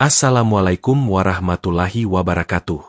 Assalamualaikum warahmatullahi wabarakatuh.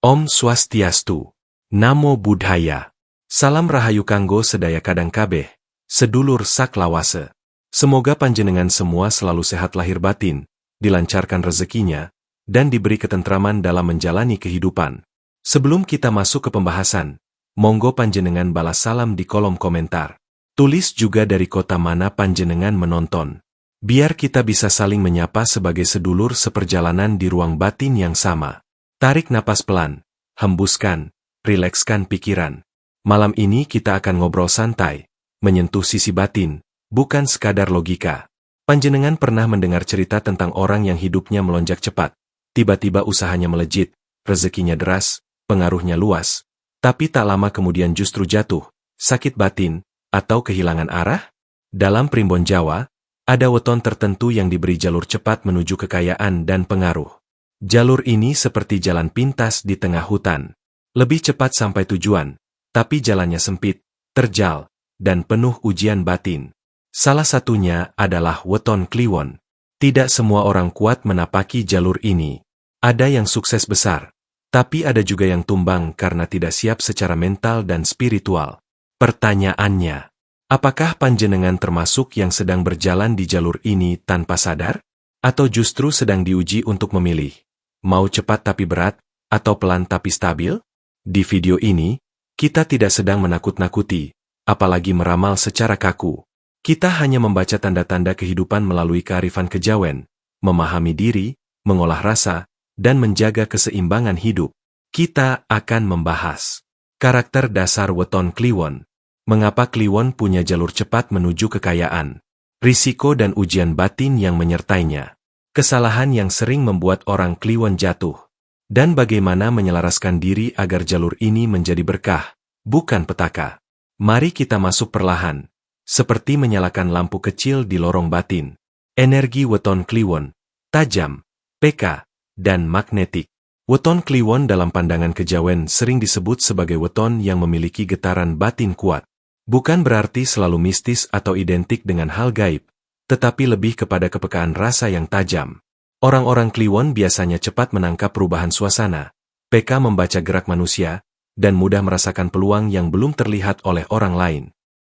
Om Swastiastu. Namo Buddhaya. Salam rahayu kanggo sedaya kadang kabeh, sedulur saklawase. Semoga panjenengan semua selalu sehat lahir batin, dilancarkan rezekinya, dan diberi ketentraman dalam menjalani kehidupan. Sebelum kita masuk ke pembahasan, monggo panjenengan balas salam di kolom komentar. Tulis juga dari kota mana panjenengan menonton. Biar kita bisa saling menyapa sebagai sedulur seperjalanan di ruang batin yang sama. Tarik napas pelan, hembuskan, rilekskan pikiran. Malam ini kita akan ngobrol santai, menyentuh sisi batin, bukan sekadar logika. Panjenengan pernah mendengar cerita tentang orang yang hidupnya melonjak cepat, tiba-tiba usahanya melejit, rezekinya deras, pengaruhnya luas, tapi tak lama kemudian justru jatuh, sakit batin, atau kehilangan arah? Dalam primbon Jawa, ada weton tertentu yang diberi jalur cepat menuju kekayaan dan pengaruh. Jalur ini seperti jalan pintas di tengah hutan. Lebih cepat sampai tujuan, tapi jalannya sempit, terjal, dan penuh ujian batin. Salah satunya adalah weton Kliwon. Tidak semua orang kuat menapaki jalur ini. Ada yang sukses besar, tapi ada juga yang tumbang karena tidak siap secara mental dan spiritual. Pertanyaannya, apakah panjenengan termasuk yang sedang berjalan di jalur ini tanpa sadar? Atau justru sedang diuji untuk memilih, mau cepat tapi berat, atau pelan tapi stabil? Di video ini, kita tidak sedang menakut-nakuti, apalagi meramal secara kaku. Kita hanya membaca tanda-tanda kehidupan melalui kearifan kejawen, memahami diri, mengolah rasa, dan menjaga keseimbangan hidup. Kita akan membahas karakter dasar weton Kliwon. Mengapa Kliwon punya jalur cepat menuju kekayaan? Risiko dan ujian batin yang menyertainya. Kesalahan yang sering membuat orang Kliwon jatuh. Dan bagaimana menyelaraskan diri agar jalur ini menjadi berkah, bukan petaka. Mari kita masuk perlahan. Seperti menyalakan lampu kecil di lorong batin. Energi weton Kliwon, tajam, peka, dan magnetik. Weton Kliwon dalam pandangan kejawen sering disebut sebagai weton yang memiliki getaran batin kuat. Bukan berarti selalu mistis atau identik dengan hal gaib, tetapi lebih kepada kepekaan rasa yang tajam. Orang-orang Kliwon biasanya cepat menangkap perubahan suasana, peka membaca gerak manusia, dan mudah merasakan peluang yang belum terlihat oleh orang lain.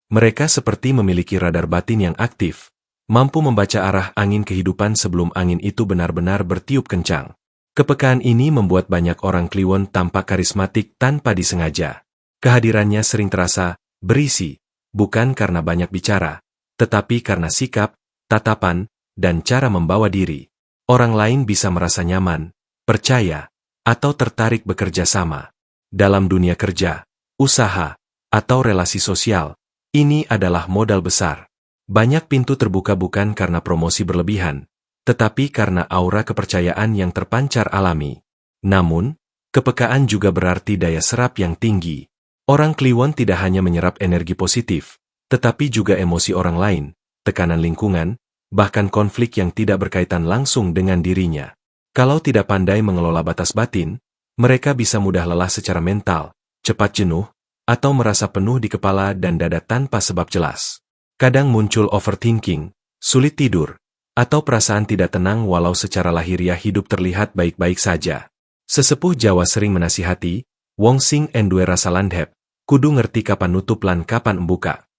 Mereka seperti memiliki radar batin yang aktif, mampu membaca arah angin kehidupan sebelum angin itu benar-benar bertiup kencang. Kepekaan ini membuat banyak orang Kliwon tampak karismatik tanpa disengaja. Kehadirannya sering terasa berisi, bukan karena banyak bicara, tetapi karena sikap, tatapan, dan cara membawa diri. Orang lain bisa merasa nyaman, percaya, atau tertarik bekerja sama. Dalam dunia kerja, usaha, atau relasi sosial, ini adalah modal besar. Banyak pintu terbuka bukan karena promosi berlebihan, tetapi karena aura kepercayaan yang terpancar alami. Namun, kepekaan juga berarti daya serap yang tinggi. Orang Kliwon tidak hanya menyerap energi positif, tetapi juga emosi orang lain, tekanan lingkungan, bahkan konflik yang tidak berkaitan langsung dengan dirinya. Kalau tidak pandai mengelola batas batin, mereka bisa mudah lelah secara mental, cepat jenuh, atau merasa penuh di kepala dan dada tanpa sebab jelas. Kadang muncul overthinking, sulit tidur, atau perasaan tidak tenang walau secara lahiriah hidup terlihat baik-baik saja. Sesepuh Jawa sering menasihati, wong sing enduwe rasa landhep, kudu ngerti kapan nutup lan kapan embuka.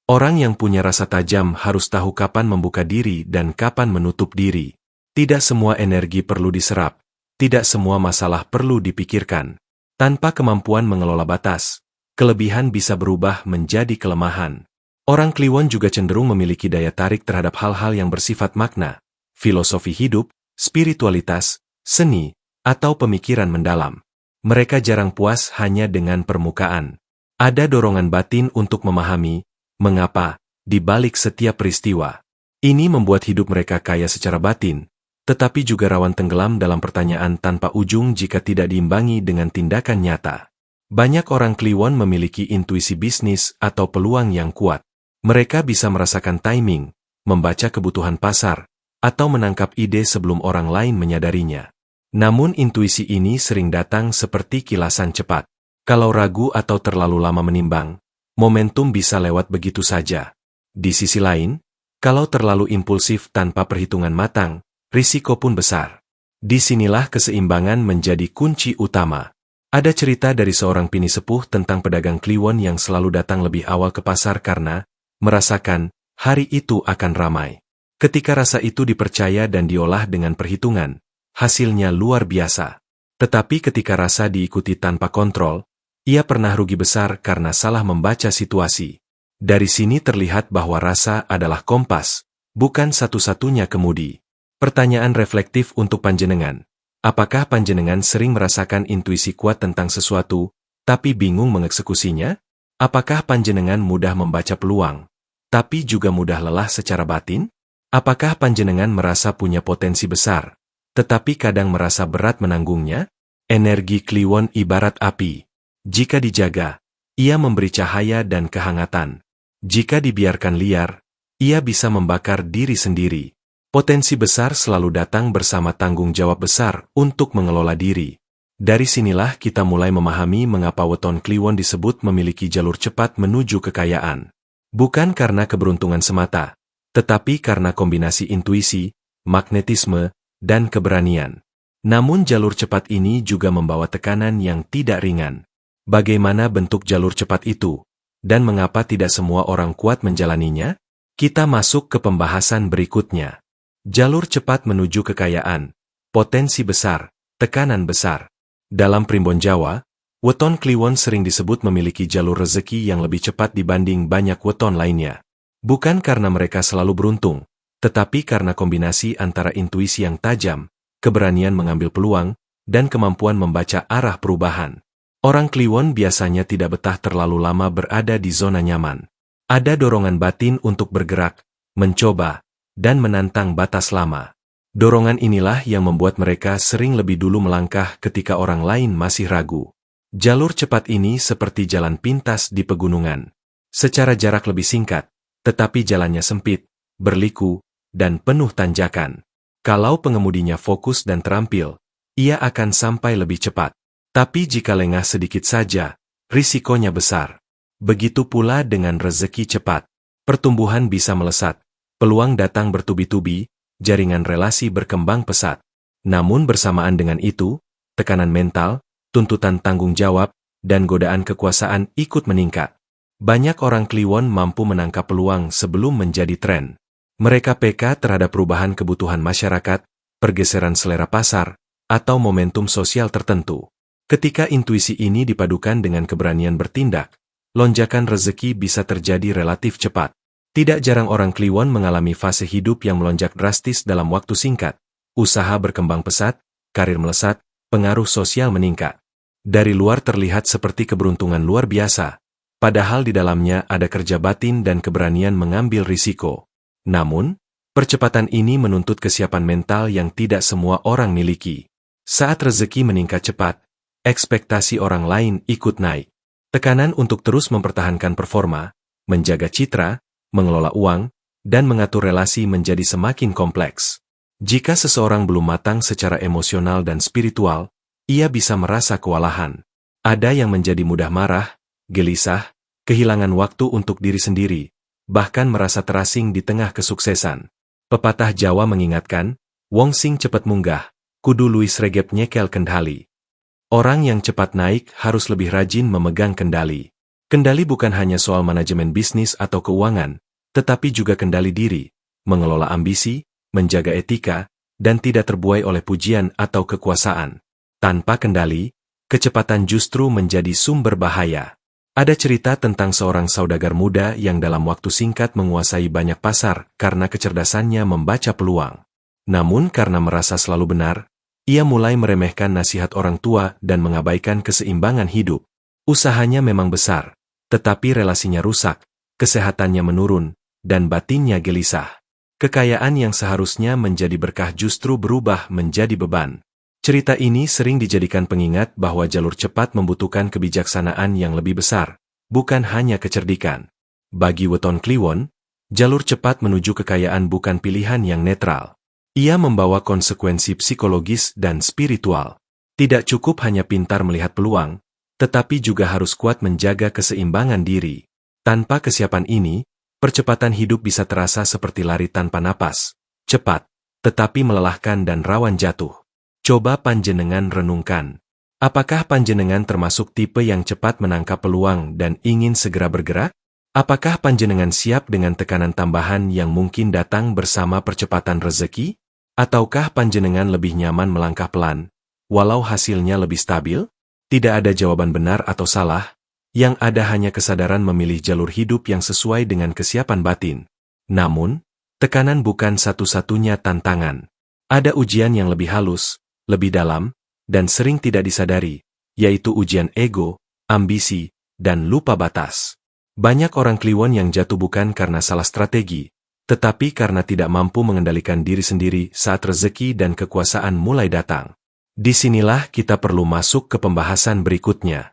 Orang yang punya rasa tajam harus tahu kapan membuka diri dan kapan menutup diri. Tidak semua energi perlu diserap, tidak semua masalah perlu dipikirkan. Tanpa kemampuan mengelola batas, kelebihan bisa berubah menjadi kelemahan. Orang Kliwon juga cenderung memiliki daya tarik terhadap hal-hal yang bersifat makna, filosofi hidup, spiritualitas, seni, atau pemikiran mendalam. Mereka jarang puas hanya dengan permukaan. Ada dorongan batin untuk memahami, mengapa, di balik setiap peristiwa. Ini membuat hidup mereka kaya secara batin, tetapi juga rawan tenggelam dalam pertanyaan tanpa ujung jika tidak diimbangi dengan tindakan nyata. Banyak orang Kliwon memiliki intuisi bisnis atau peluang yang kuat. Mereka bisa merasakan timing, membaca kebutuhan pasar, atau menangkap ide sebelum orang lain menyadarinya. Namun intuisi ini sering datang seperti kilasan cepat. Kalau ragu atau terlalu lama menimbang, momentum bisa lewat begitu saja. Di sisi lain, kalau terlalu impulsif tanpa perhitungan matang, risiko pun besar. Disinilah keseimbangan menjadi kunci utama. Ada cerita dari seorang pini sepuh tentang pedagang kliwon yang selalu datang lebih awal ke pasar karena merasakan hari itu akan ramai. Ketika rasa itu dipercaya dan diolah dengan perhitungan, hasilnya luar biasa. Tetapi ketika rasa diikuti tanpa kontrol, ia pernah rugi besar karena salah membaca situasi. Dari sini terlihat bahwa rasa adalah kompas, bukan satu-satunya kemudi. Pertanyaan reflektif untuk panjenengan. Apakah panjenengan sering merasakan intuisi kuat tentang sesuatu, tapi bingung mengeksekusinya? Apakah panjenengan mudah membaca peluang, tapi juga mudah lelah secara batin? Apakah panjenengan merasa punya potensi besar, tetapi kadang merasa berat menanggungnya? Energi kliwon ibarat api. Jika dijaga, ia memberi cahaya dan kehangatan. Jika dibiarkan liar, ia bisa membakar diri sendiri. Potensi besar selalu datang bersama tanggung jawab besar untuk mengelola diri. Dari sinilah kita mulai memahami mengapa weton kliwon disebut memiliki jalur cepat menuju kekayaan. Bukan karena keberuntungan semata, tetapi karena kombinasi intuisi, magnetisme, dan keberanian. Namun jalur cepat ini juga membawa tekanan yang tidak ringan. Bagaimana bentuk jalur cepat itu? Dan mengapa tidak semua orang kuat menjalaninya? Kita masuk ke pembahasan berikutnya. Jalur cepat menuju kekayaan, potensi besar, tekanan besar. Dalam primbon Jawa, weton kliwon sering disebut memiliki jalur rezeki yang lebih cepat dibanding banyak weton lainnya. Bukan karena mereka selalu beruntung, tetapi karena kombinasi antara intuisi yang tajam, keberanian mengambil peluang, dan kemampuan membaca arah perubahan. Orang kliwon biasanya tidak betah terlalu lama berada di zona nyaman. Ada dorongan batin untuk bergerak, mencoba, dan menantang batas lama. Dorongan inilah yang membuat mereka sering lebih dulu melangkah ketika orang lain masih ragu. Jalur cepat ini seperti jalan pintas di pegunungan. Secara jarak lebih singkat, tetapi jalannya sempit, berliku, dan penuh tanjakan. Kalau pengemudinya fokus dan terampil, ia akan sampai lebih cepat. Tapi jika lengah sedikit saja, risikonya besar. Begitu pula dengan rezeki cepat. Pertumbuhan bisa melesat. Peluang datang bertubi-tubi, jaringan relasi berkembang pesat. Namun bersamaan dengan itu, tekanan mental, tuntutan tanggung jawab, dan godaan kekuasaan ikut meningkat. Banyak orang kliwon mampu menangkap peluang sebelum menjadi tren. Mereka peka terhadap perubahan kebutuhan masyarakat, pergeseran selera pasar, atau momentum sosial tertentu. Ketika intuisi ini dipadukan dengan keberanian bertindak, lonjakan rezeki bisa terjadi relatif cepat. Tidak jarang orang kliwon mengalami fase hidup yang melonjak drastis dalam waktu singkat. Usaha berkembang pesat, karir melesat, pengaruh sosial meningkat. Dari luar terlihat seperti keberuntungan luar biasa, padahal di dalamnya ada kerja batin dan keberanian mengambil risiko. Namun, percepatan ini menuntut kesiapan mental yang tidak semua orang miliki. Saat rezeki meningkat cepat, ekspektasi orang lain ikut naik. Tekanan untuk terus mempertahankan performa, menjaga citra, mengelola uang, dan mengatur relasi menjadi semakin kompleks. Jika seseorang belum matang secara emosional dan spiritual, ia bisa merasa kewalahan. Ada yang menjadi mudah marah, gelisah, kehilangan waktu untuk diri sendiri, bahkan merasa terasing di tengah kesuksesan. Pepatah Jawa mengingatkan, wong sing cepet munggah, kudu luwih sregep nyekel kendali. Orang yang cepat naik harus lebih rajin memegang kendali. Kendali bukan hanya soal manajemen bisnis atau keuangan, tetapi juga kendali diri, mengelola ambisi, menjaga etika, dan tidak terbuai oleh pujian atau kekuasaan. Tanpa kendali, kecepatan justru menjadi sumber bahaya. Ada cerita tentang seorang saudagar muda yang dalam waktu singkat menguasai banyak pasar karena kecerdasannya membaca peluang. Namun karena merasa selalu benar, ia mulai meremehkan nasihat orang tua dan mengabaikan keseimbangan hidup. Usahanya memang besar, tetapi relasinya rusak, kesehatannya menurun, dan batinnya gelisah. Kekayaan yang seharusnya menjadi berkah justru berubah menjadi beban. Cerita ini sering dijadikan pengingat bahwa jalur cepat membutuhkan kebijaksanaan yang lebih besar, bukan hanya kecerdikan. Bagi weton kliwon, jalur cepat menuju kekayaan bukan pilihan yang netral. Ia membawa konsekuensi psikologis dan spiritual. Tidak cukup hanya pintar melihat peluang, tetapi juga harus kuat menjaga keseimbangan diri. Tanpa kesiapan ini, percepatan hidup bisa terasa seperti lari tanpa napas, cepat, tetapi melelahkan dan rawan jatuh. Coba panjenengan renungkan. Apakah panjenengan termasuk tipe yang cepat menangkap peluang dan ingin segera bergerak? Apakah panjenengan siap dengan tekanan tambahan yang mungkin datang bersama percepatan rezeki? Ataukah panjenengan lebih nyaman melangkah pelan, walau hasilnya lebih stabil? Tidak ada jawaban benar atau salah, yang ada hanya kesadaran memilih jalur hidup yang sesuai dengan kesiapan batin. Namun, tekanan bukan satu-satunya tantangan. Ada ujian yang lebih halus, lebih dalam, dan sering tidak disadari, yaitu ujian ego, ambisi, dan lupa batas. Banyak orang kliwon yang jatuh bukan karena salah strategi, tetapi karena tidak mampu mengendalikan diri sendiri saat rezeki dan kekuasaan mulai datang. Disinilah kita perlu masuk ke pembahasan berikutnya.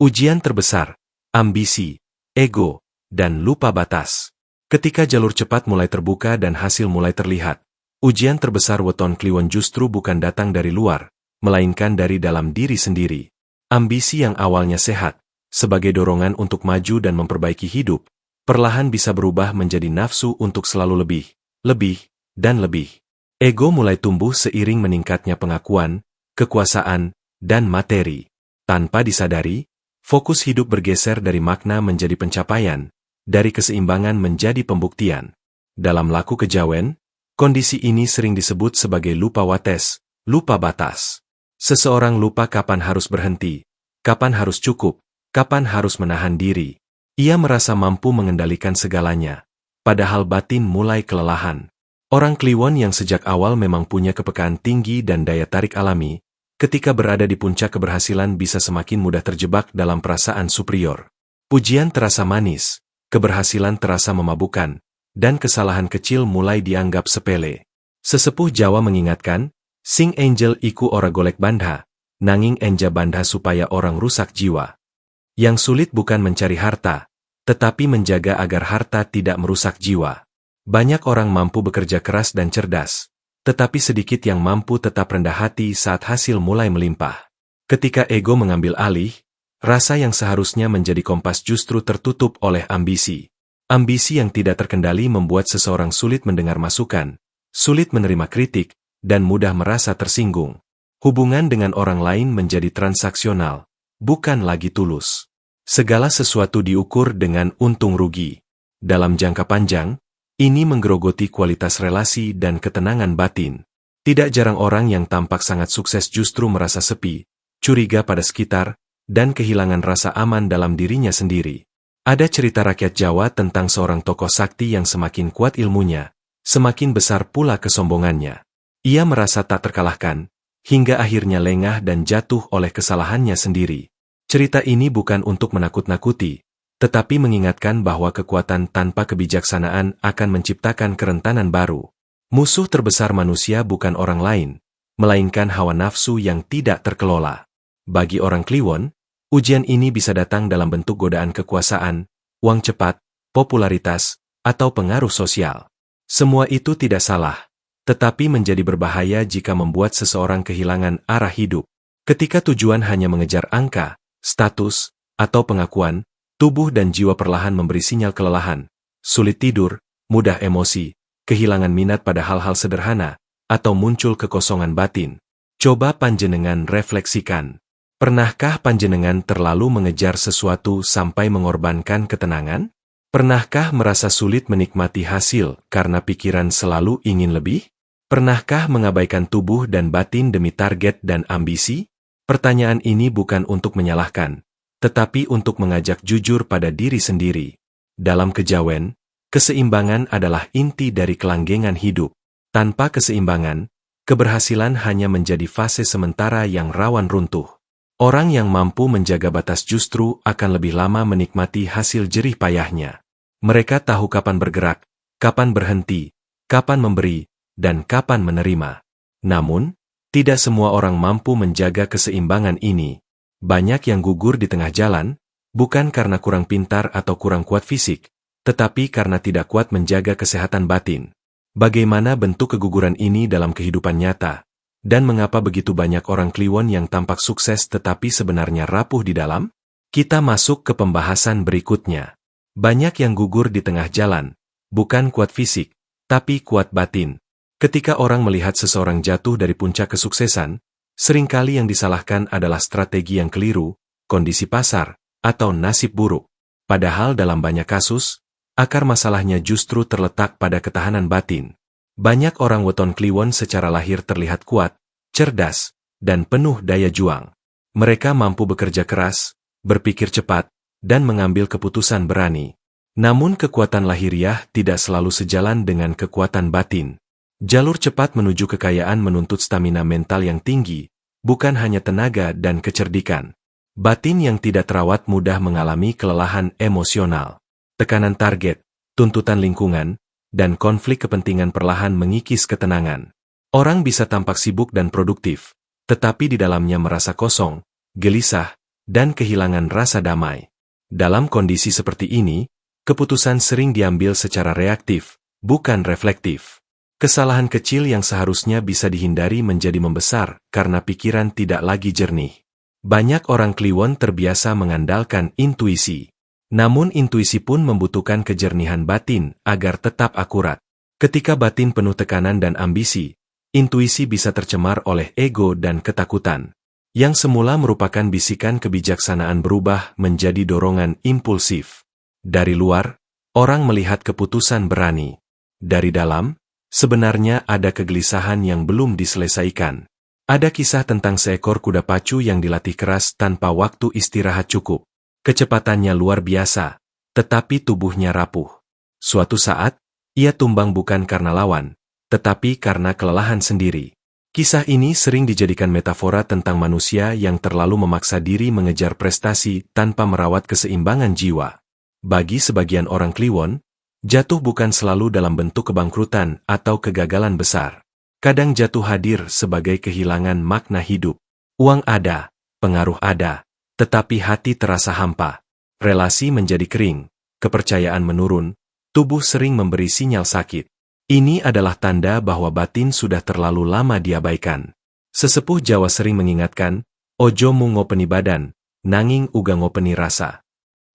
Ujian terbesar, ambisi, ego, dan lupa batas. Ketika jalur cepat mulai terbuka dan hasil mulai terlihat, ujian terbesar weton kliwon justru bukan datang dari luar, melainkan dari dalam diri sendiri. Ambisi yang awalnya sehat, sebagai dorongan untuk maju dan memperbaiki hidup, perlahan bisa berubah menjadi nafsu untuk selalu lebih, dan lebih. Ego mulai tumbuh seiring meningkatnya pengakuan, kekuasaan, dan materi. Tanpa disadari, fokus hidup bergeser dari makna menjadi pencapaian, dari keseimbangan menjadi pembuktian. Dalam laku kejawen, kondisi ini sering disebut sebagai lupa wates, lupa batas. Seseorang lupa kapan harus berhenti, kapan harus cukup, kapan harus menahan diri. Ia merasa mampu mengendalikan segalanya, padahal batin mulai kelelahan. Orang kliwon yang sejak awal memang punya kepekaan tinggi dan daya tarik alami, ketika berada di puncak keberhasilan bisa semakin mudah terjebak dalam perasaan superior. Pujian terasa manis, keberhasilan terasa memabukkan, dan kesalahan kecil mulai dianggap sepele. Sesepuh Jawa mengingatkan, sing angel iku ora golek bandha, nanging enja bandha supaya orang rusak jiwa. Yang sulit bukan mencari harta, tetapi menjaga agar harta tidak merusak jiwa. Banyak orang mampu bekerja keras dan cerdas, tetapi sedikit yang mampu tetap rendah hati saat hasil mulai melimpah. Ketika ego mengambil alih, rasa yang seharusnya menjadi kompas justru tertutup oleh ambisi. Ambisi yang tidak terkendali membuat seseorang sulit mendengar masukan, sulit menerima kritik, dan mudah merasa tersinggung. Hubungan dengan orang lain menjadi transaksional, bukan lagi tulus. Segala sesuatu diukur dengan untung rugi. Dalam jangka panjang, ini menggerogoti kualitas relasi dan ketenangan batin. Tidak jarang orang yang tampak sangat sukses justru merasa sepi, curiga pada sekitar, dan kehilangan rasa aman dalam dirinya sendiri. Ada cerita rakyat Jawa tentang seorang tokoh sakti yang semakin kuat ilmunya, semakin besar pula kesombongannya. Ia merasa tak terkalahkan, hingga akhirnya lengah dan jatuh oleh kesalahannya sendiri. Cerita ini bukan untuk menakut-nakuti, tetapi mengingatkan bahwa kekuatan tanpa kebijaksanaan akan menciptakan kerentanan baru. Musuh terbesar manusia bukan orang lain, melainkan hawa nafsu yang tidak terkelola. Bagi orang kliwon, ujian ini bisa datang dalam bentuk godaan kekuasaan, uang cepat, popularitas, atau pengaruh sosial. Semua itu tidak salah, tetapi menjadi berbahaya jika membuat seseorang kehilangan arah hidup. Ketika tujuan hanya mengejar angka, status, atau pengakuan, tubuh dan jiwa perlahan memberi sinyal kelelahan, sulit tidur, mudah emosi, kehilangan minat pada hal-hal sederhana, atau muncul kekosongan batin. Coba panjenengan refleksikan. Pernahkah panjenengan terlalu mengejar sesuatu sampai mengorbankan ketenangan? Pernahkah merasa sulit menikmati hasil karena pikiran selalu ingin lebih? Pernahkah mengabaikan tubuh dan batin demi target dan ambisi? Pertanyaan ini bukan untuk menyalahkan, tetapi untuk mengajak jujur pada diri sendiri. Dalam kejawen, keseimbangan adalah inti dari kelanggengan hidup. Tanpa keseimbangan, keberhasilan hanya menjadi fase sementara yang rawan runtuh. Orang yang mampu menjaga batas justru akan lebih lama menikmati hasil jerih payahnya. Mereka tahu kapan bergerak, kapan berhenti, kapan memberi, dan kapan menerima. Namun, tidak semua orang mampu menjaga keseimbangan ini. Banyak yang gugur di tengah jalan, bukan karena kurang pintar atau kurang kuat fisik, tetapi karena tidak kuat menjaga kesehatan batin. Bagaimana bentuk keguguran ini dalam kehidupan nyata? Dan mengapa begitu banyak orang kliwon yang tampak sukses tetapi sebenarnya rapuh di dalam? Kita masuk ke pembahasan berikutnya. Banyak yang gugur di tengah jalan, bukan kuat fisik, tapi kuat batin. Ketika orang melihat seseorang jatuh dari puncak kesuksesan, Seringkali yang disalahkan adalah strategi yang keliru, kondisi pasar, atau nasib buruk. Padahal dalam banyak kasus, akar masalahnya justru terletak pada ketahanan batin. Banyak orang weton kliwon secara lahir terlihat kuat, cerdas, dan penuh daya juang. Mereka mampu bekerja keras, berpikir cepat, dan mengambil keputusan berani. Namun kekuatan lahiriah tidak selalu sejalan dengan kekuatan batin. Jalur cepat menuju kekayaan menuntut stamina mental yang tinggi, bukan hanya tenaga dan kecerdikan. Batin yang tidak terawat mudah mengalami kelelahan emosional. Tekanan target, tuntutan lingkungan, dan konflik kepentingan perlahan mengikis ketenangan. Orang bisa tampak sibuk dan produktif, tetapi di dalamnya merasa kosong, gelisah, dan kehilangan rasa damai. Dalam kondisi seperti ini, keputusan sering diambil secara reaktif, bukan reflektif. Kesalahan kecil yang seharusnya bisa dihindari menjadi membesar karena pikiran tidak lagi jernih. Banyak orang kliwon terbiasa mengandalkan intuisi. Namun intuisi pun membutuhkan kejernihan batin agar tetap akurat. Ketika batin penuh tekanan dan ambisi, intuisi bisa tercemar oleh ego dan ketakutan. Yang semula merupakan bisikan kebijaksanaan berubah menjadi dorongan impulsif. Dari luar, orang melihat keputusan berani. Dari dalam, sebenarnya ada kegelisahan yang belum diselesaikan. Ada kisah tentang seekor kuda pacu yang dilatih keras tanpa waktu istirahat cukup. Kecepatannya luar biasa, tetapi tubuhnya rapuh. Suatu saat, ia tumbang bukan karena lawan, tetapi karena kelelahan sendiri. Kisah ini sering dijadikan metafora tentang manusia yang terlalu memaksa diri mengejar prestasi tanpa merawat keseimbangan jiwa. Bagi sebagian orang kliwon, jatuh bukan selalu dalam bentuk kebangkrutan atau kegagalan besar. Kadang jatuh hadir sebagai kehilangan makna hidup. Uang ada, pengaruh ada, tetapi hati terasa hampa. Relasi menjadi kering, kepercayaan menurun, tubuh sering memberi sinyal sakit. Ini adalah tanda bahwa batin sudah terlalu lama diabaikan. Sesepuh Jawa sering mengingatkan, ojo mu ngopeni badan, nanging uga ngopeni rasa.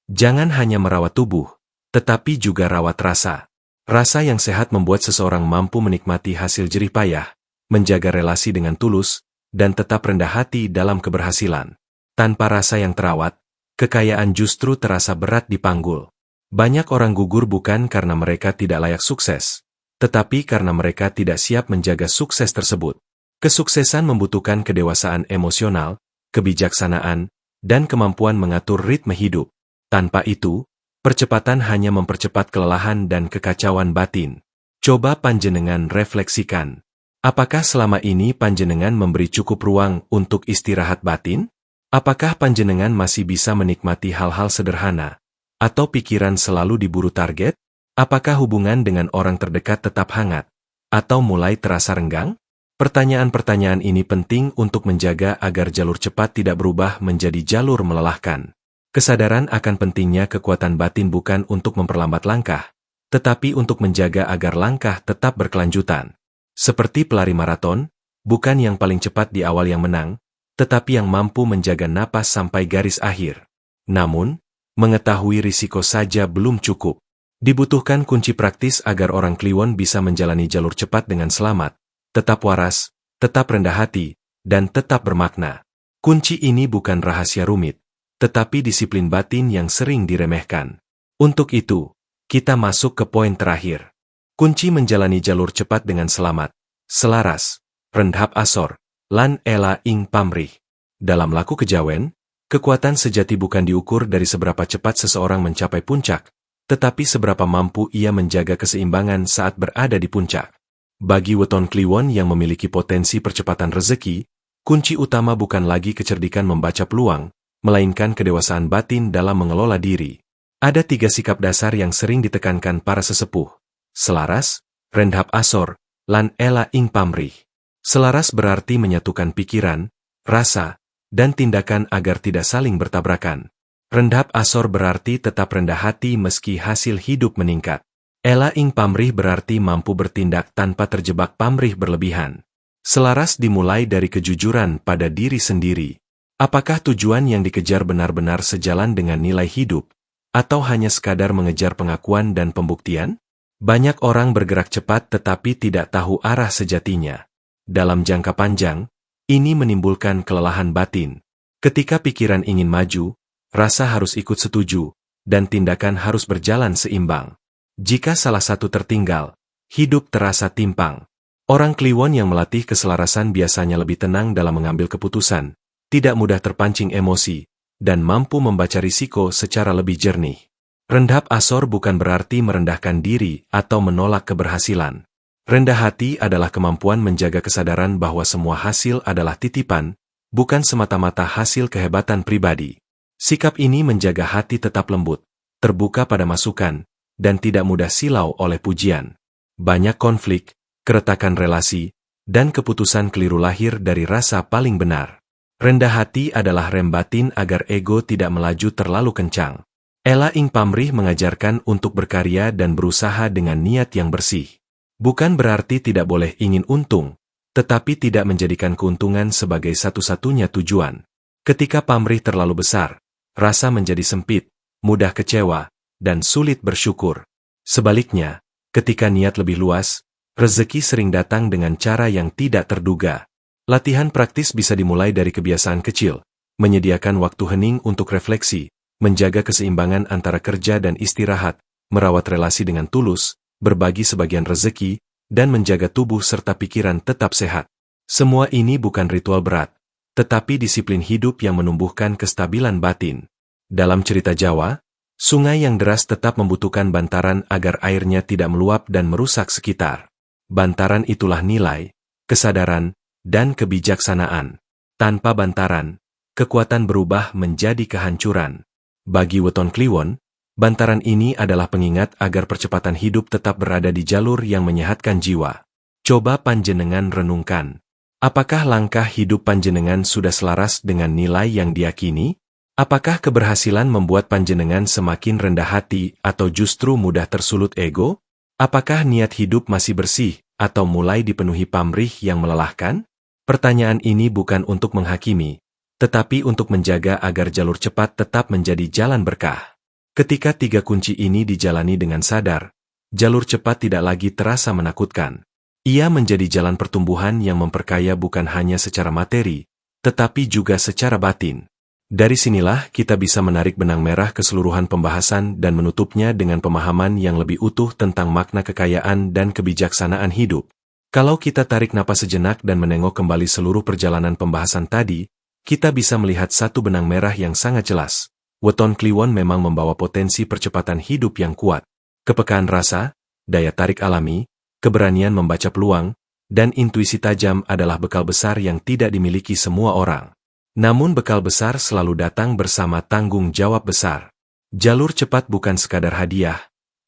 Jangan hanya merawat tubuh, tetapi juga rawat rasa. Rasa yang sehat membuat seseorang mampu menikmati hasil jerih payah, menjaga relasi dengan tulus, dan tetap rendah hati dalam keberhasilan. Tanpa rasa yang terawat, kekayaan justru terasa berat dipanggul. Banyak orang gugur bukan karena mereka tidak layak sukses, tetapi karena mereka tidak siap menjaga sukses tersebut. Kesuksesan membutuhkan kedewasaan emosional, kebijaksanaan, dan kemampuan mengatur ritme hidup. Tanpa itu, percepatan hanya mempercepat kelelahan dan kekacauan batin. Coba panjenengan refleksikan. Apakah selama ini panjenengan memberi cukup ruang untuk istirahat batin? Apakah panjenengan masih bisa menikmati hal-hal sederhana? Atau pikiran selalu diburu target? Apakah hubungan dengan orang terdekat tetap hangat? Atau mulai terasa renggang? Pertanyaan-pertanyaan ini penting untuk menjaga agar jalur cepat tidak berubah menjadi jalur melelahkan. Kesadaran akan pentingnya kekuatan batin bukan untuk memperlambat langkah, tetapi untuk menjaga agar langkah tetap berkelanjutan. Seperti pelari maraton, bukan yang paling cepat di awal yang menang, tetapi yang mampu menjaga napas sampai garis akhir. Namun, mengetahui risiko saja belum cukup. Dibutuhkan kunci praktis agar orang kliwon bisa menjalani jalur cepat dengan selamat, tetap waras, tetap rendah hati, dan tetap bermakna. Kunci ini bukan rahasia rumit, tetapi disiplin batin yang sering diremehkan. Untuk itu, kita masuk ke poin terakhir. Kunci menjalani jalur cepat dengan selamat, selaras, rendhap asor, lan ela ing pamrih. Dalam laku kejawen, kekuatan sejati bukan diukur dari seberapa cepat seseorang mencapai puncak, tetapi seberapa mampu ia menjaga keseimbangan saat berada di puncak. Bagi weton kliwon yang memiliki potensi percepatan rezeki, kunci utama bukan lagi kecerdikan membaca peluang, melainkan kedewasaan batin dalam mengelola diri. Ada 3 sikap dasar yang sering ditekankan para sesepuh. Selaras, rendhap asor, lan ela ing pamrih. Selaras berarti menyatukan pikiran, rasa, dan tindakan agar tidak saling bertabrakan. Rendhap asor berarti tetap rendah hati meski hasil hidup meningkat. Ela ing pamrih berarti mampu bertindak tanpa terjebak pamrih berlebihan. Selaras dimulai dari kejujuran pada diri sendiri. Apakah tujuan yang dikejar benar-benar sejalan dengan nilai hidup, atau hanya sekadar mengejar pengakuan dan pembuktian? Banyak orang bergerak cepat tetapi tidak tahu arah sejatinya. Dalam jangka panjang, Ini menimbulkan kelelahan batin. Ketika pikiran ingin maju, rasa harus ikut setuju, dan tindakan harus berjalan seimbang. Jika salah satu tertinggal, hidup terasa timpang. Orang Kliwon yang melatih keselarasan biasanya lebih tenang dalam mengambil keputusan, tidak mudah terpancing emosi, dan mampu membaca risiko secara lebih jernih. Rendah asor bukan berarti merendahkan diri atau menolak keberhasilan. Rendah hati adalah kemampuan menjaga kesadaran bahwa semua hasil adalah titipan, bukan semata-mata hasil kehebatan pribadi. Sikap ini menjaga hati tetap lembut, terbuka pada masukan, dan tidak mudah silau oleh pujian. Banyak konflik, keretakan relasi, dan keputusan keliru lahir dari rasa paling benar. Rendah hati adalah rem batin agar ego tidak melaju terlalu kencang. Ella Ing Pamrih mengajarkan untuk berkarya dan berusaha dengan niat yang bersih. Bukan berarti tidak boleh ingin untung, tetapi tidak menjadikan keuntungan sebagai satu-satunya tujuan. Ketika pamrih terlalu besar, rasa menjadi sempit, mudah kecewa, dan sulit bersyukur. Sebaliknya, ketika niat lebih luas, rezeki sering datang dengan cara yang tidak terduga. Latihan praktis bisa dimulai dari kebiasaan kecil, menyediakan waktu hening untuk refleksi, menjaga keseimbangan antara kerja dan istirahat, merawat relasi dengan tulus, berbagi sebagian rezeki, dan menjaga tubuh serta pikiran tetap sehat. Semua ini bukan ritual berat, tetapi disiplin hidup yang menumbuhkan kestabilan batin. Dalam cerita Jawa, sungai yang deras tetap membutuhkan bantaran agar airnya tidak meluap dan merusak sekitar. Bantaran itulah nilai, kesadaran, dan kebijaksanaan. Tanpa bantaran, kekuatan berubah menjadi kehancuran. Bagi weton Kliwon, bantaran ini adalah pengingat agar percepatan hidup tetap berada di jalur yang menyehatkan jiwa. Coba panjenengan renungkan. Apakah langkah hidup panjenengan sudah selaras dengan nilai yang diyakini? Apakah keberhasilan membuat panjenengan semakin rendah hati atau justru mudah tersulut ego? Apakah niat hidup masih bersih atau mulai dipenuhi pamrih yang melelahkan? Pertanyaan ini bukan untuk menghakimi, tetapi untuk menjaga agar jalur cepat tetap menjadi jalan berkah. Ketika tiga kunci ini dijalani dengan sadar, jalur cepat tidak lagi terasa menakutkan. Ia menjadi jalan pertumbuhan yang memperkaya bukan hanya secara materi, tetapi juga secara batin. Dari sinilah kita bisa menarik benang merah keseluruhan pembahasan dan menutupnya dengan pemahaman yang lebih utuh tentang makna kekayaan dan kebijaksanaan hidup. Kalau kita tarik napas sejenak dan menengok kembali seluruh perjalanan pembahasan tadi, kita bisa melihat satu benang merah yang sangat jelas. Weton Kliwon memang membawa potensi percepatan hidup yang kuat. Kepekaan rasa, daya tarik alami, keberanian membaca peluang, dan intuisi tajam adalah bekal besar yang tidak dimiliki semua orang. Namun bekal besar selalu datang bersama tanggung jawab besar. Jalur cepat bukan sekadar hadiah,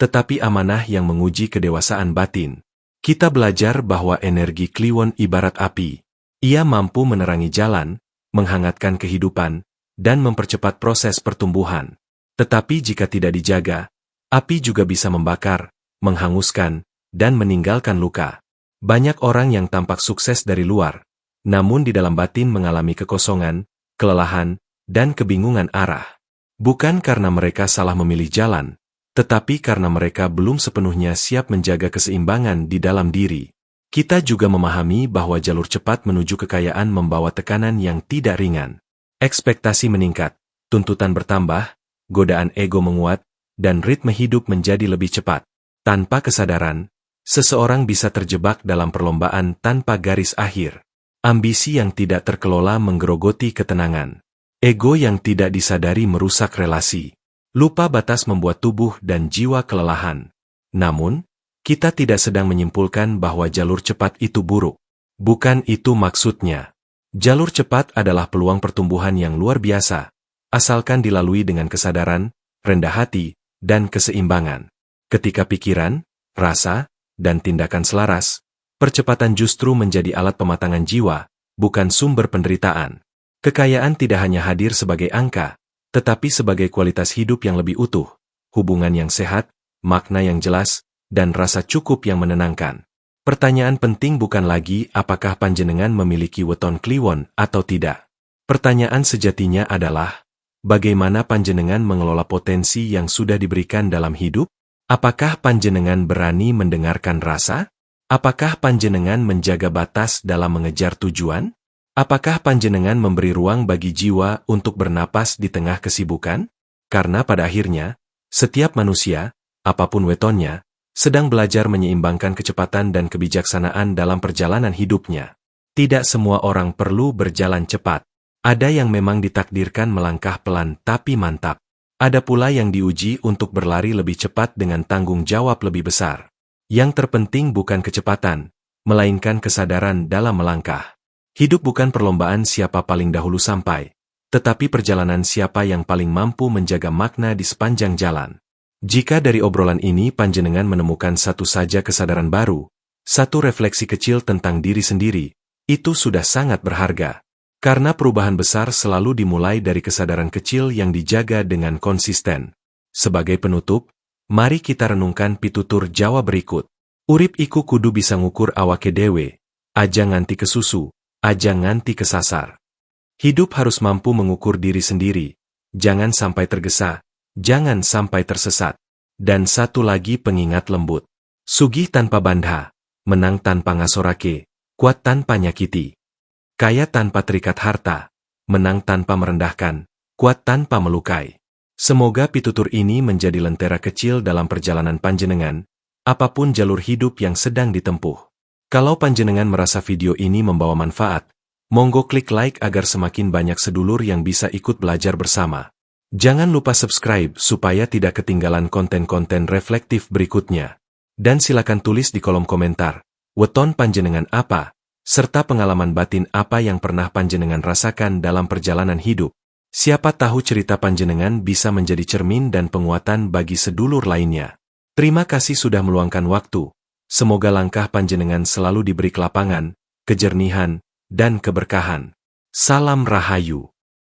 tetapi amanah yang menguji kedewasaan batin. Kita belajar bahwa energi Kliwon ibarat api. Ia mampu menerangi jalan, menghangatkan kehidupan, dan mempercepat proses pertumbuhan. Tetapi jika tidak dijaga, api juga bisa membakar, menghanguskan, dan meninggalkan luka. Banyak orang yang tampak sukses dari luar, namun di dalam batin mengalami kekosongan, kelelahan, dan kebingungan arah. Bukan karena mereka salah memilih jalan, tetapi karena mereka belum sepenuhnya siap menjaga keseimbangan di dalam diri. Kita juga memahami bahwa jalur cepat menuju kekayaan membawa tekanan yang tidak ringan. Ekspektasi meningkat, tuntutan bertambah, godaan ego menguat, dan ritme hidup menjadi lebih cepat. Tanpa kesadaran, seseorang bisa terjebak dalam perlombaan tanpa garis akhir. Ambisi yang tidak terkelola menggerogoti ketenangan. Ego yang tidak disadari merusak relasi. Lupa batas membuat tubuh dan jiwa kelelahan. Namun, kita tidak sedang menyimpulkan bahwa jalur cepat itu buruk. Bukan itu maksudnya. Jalur cepat adalah peluang pertumbuhan yang luar biasa, asalkan dilalui dengan kesadaran, rendah hati, dan keseimbangan. Ketika pikiran, rasa, dan tindakan selaras, percepatan justru menjadi alat pematangan jiwa, bukan sumber penderitaan. Kekayaan tidak hanya hadir sebagai angka, tetapi sebagai kualitas hidup yang lebih utuh, hubungan yang sehat, makna yang jelas, dan rasa cukup yang menenangkan. Pertanyaan penting bukan lagi apakah panjenengan memiliki weton Kliwon atau tidak. Pertanyaan sejatinya adalah, bagaimana panjenengan mengelola potensi yang sudah diberikan dalam hidup? Apakah panjenengan berani mendengarkan rasa? Apakah panjenengan menjaga batas dalam mengejar tujuan? Apakah panjenengan memberi ruang bagi jiwa untuk bernapas di tengah kesibukan? Karena pada akhirnya, setiap manusia, apapun wetonnya, sedang belajar menyeimbangkan kecepatan dan kebijaksanaan dalam perjalanan hidupnya. Tidak semua orang perlu berjalan cepat. Ada yang memang ditakdirkan melangkah pelan tapi mantap. Ada pula yang diuji untuk berlari lebih cepat dengan tanggung jawab lebih besar. Yang terpenting bukan kecepatan, melainkan kesadaran dalam melangkah. Hidup bukan perlombaan siapa paling dahulu sampai, tetapi perjalanan siapa yang paling mampu menjaga makna di sepanjang jalan. Jika dari obrolan ini panjenengan menemukan satu saja kesadaran baru, satu refleksi kecil tentang diri sendiri, itu sudah sangat berharga. Karena perubahan besar selalu dimulai dari kesadaran kecil yang dijaga dengan konsisten. Sebagai penutup, mari kita renungkan pitutur Jawa berikut. Urip iku kudu bisa ngukur awake dewe, aja nganti kesusu, aja nganti kesasar. Hidup harus mampu mengukur diri sendiri, jangan sampai tergesa, jangan sampai tersesat. Dan satu lagi pengingat lembut. Sugih tanpa bandha, menang tanpa ngasorake, kuat tanpa nyakiti. Kaya tanpa terikat harta, menang tanpa merendahkan, kuat tanpa melukai. Semoga pitutur ini menjadi lentera kecil dalam perjalanan panjenengan, apapun jalur hidup yang sedang ditempuh. Kalau panjenengan merasa video ini membawa manfaat, monggo klik like agar semakin banyak sedulur yang bisa ikut belajar bersama. Jangan lupa subscribe supaya tidak ketinggalan konten-konten reflektif berikutnya. Dan silakan tulis di kolom komentar, weton panjenengan apa, serta pengalaman batin apa yang pernah panjenengan rasakan dalam perjalanan hidup. Siapa tahu cerita panjenengan bisa menjadi cermin dan penguatan bagi sedulur lainnya. Terima kasih sudah meluangkan waktu. Semoga langkah panjenengan selalu diberi kelapangan, kejernihan, dan keberkahan. Salam Rahayu.